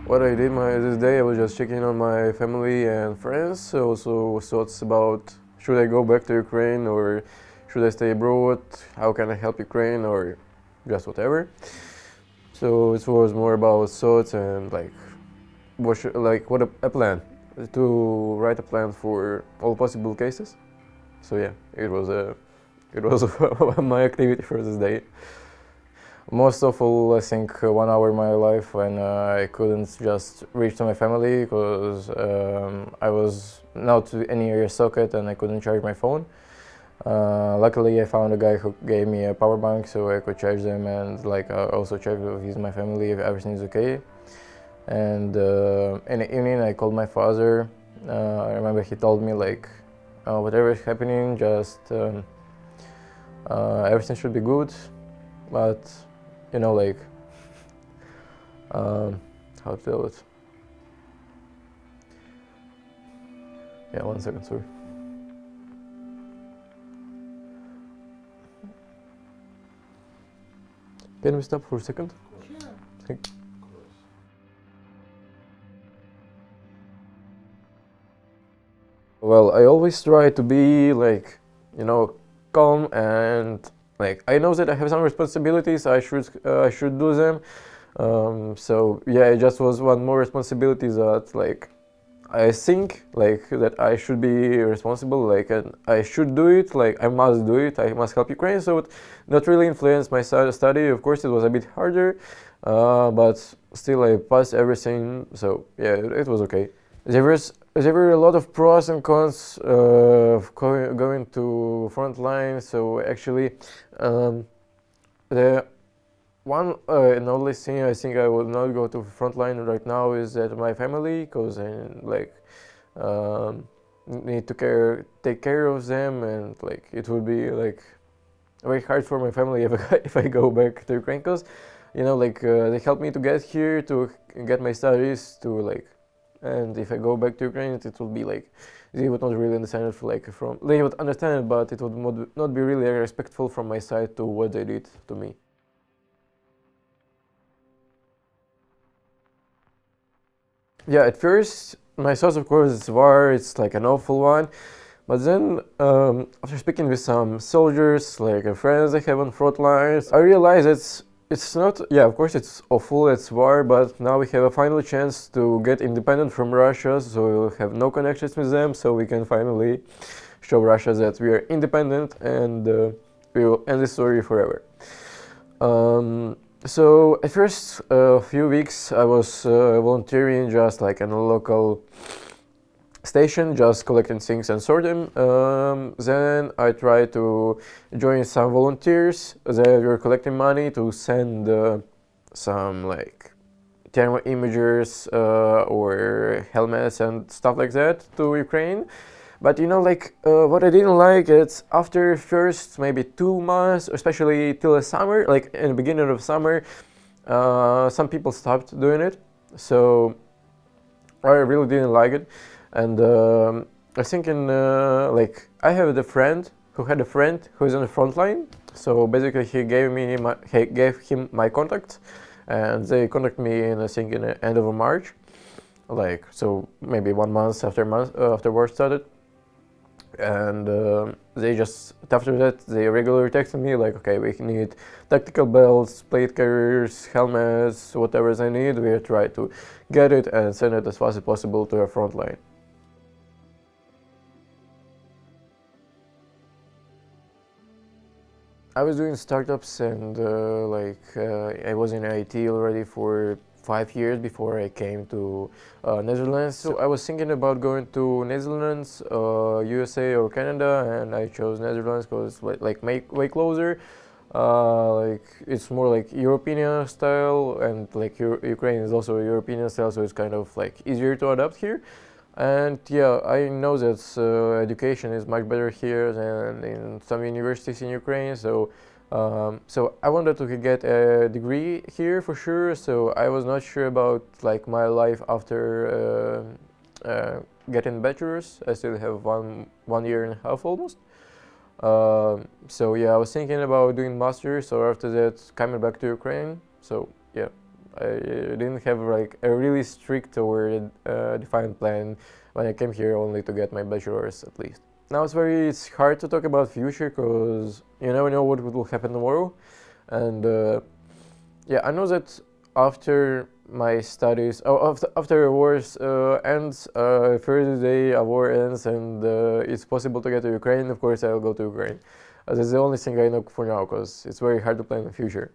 What I did this day, I was just checking on my family and friends. Also thoughts about should I go back to Ukraine or should I stay abroad? How can I help Ukraine or just whatever. So it was more about thoughts and like what a plan to write a plan for all possible cases. So yeah, it was my activity for this day. Most of all, I think 1 hour of my life when I couldn't just reach to my family because I was not to any ear socket and I couldn't charge my phone. Luckily, I found a guy who gave me a power bank so I could charge them and like also check with my family if everything is okay. And in the evening, I called my father. I remember he told me like, whatever is happening, just everything should be good, but you know, like, how to tell it? Yeah, 1 second, sorry. Can we stop for a second? Sure. Thank you. Well, I always try to be like, you know, calm and like I know that I have some responsibilities. I should do them. So yeah, it just was one more responsibility that like I think like that I should be responsible. Like and I should do it. Like I must do it. I must help Ukraine. So it not really influenced my study. Of course, it was a bit harder, but still I passed everything. So yeah, it was okay. There were a lot of pros and cons of going to front line. So actually, the one and only thing I think I would not go to front line right now is that my family, because I like need to take care of them, and like it would be like very hard for my family if I go back to Ukraine, because you know like they helped me to get here to get my studies to like. And if I go back to Ukraine, it will be like they would not really understand it. They would understand it, but it would not be really respectful from my side to what they did to me. Yeah, at first my thoughts, of course, it's war. It's like an awful one. But then, after speaking with some soldiers, like friends I have on front lines, I realized it's not, yeah, of course it's awful, it's war, but now we have a final chance to get independent from Russia, so we'll have no connections with them, so we can finally show Russia that we are independent and we will end this story forever. So at first few weeks I was volunteering just like in a local station, just collecting things and sort them. Then I tried to join some volunteers that were collecting money to send some like thermal imagers or helmets and stuff like that to Ukraine. But you know, like what I didn't like is after first maybe 2 months, especially till the summer, like in the beginning of summer, some people stopped doing it. So I really didn't like it. And I think like I have a friend who had a friend who is on the front line. So basically, he gave him my contact, and they contacted me in I think in the end of March, like so maybe 1 month after war started. And they just after that they regularly texted me like, okay, we need tactical belts, plate carriers, helmets, whatever they need. We try to get it and send it as fast as possible to our front line. I was doing startups and I was in IT already for 5 years before I came to Netherlands. So I was thinking about going to Netherlands, USA or Canada, and I chose Netherlands because like way closer. Like it's more like European style, and like Ukraine is also a European style, so it's kind of like easier to adapt here. And yeah, I know that education is much better here than in some universities in Ukraine. So, so I wanted to get a degree here for sure. So I was not sure about like my life after getting bachelor's. I still have one year and a half almost. So yeah, I was thinking about doing masters or after that coming back to Ukraine. So yeah, I didn't have like a really strict or defined plan when I came here, only to get my bachelor's at least. Now it's hard to talk about future because you never know what will happen tomorrow, and yeah, I know that after my studies, after a war ends, first day a war ends and it's possible to get to Ukraine, of course I'll go to Ukraine. That's the only thing I know for now, because it's very hard to plan the future.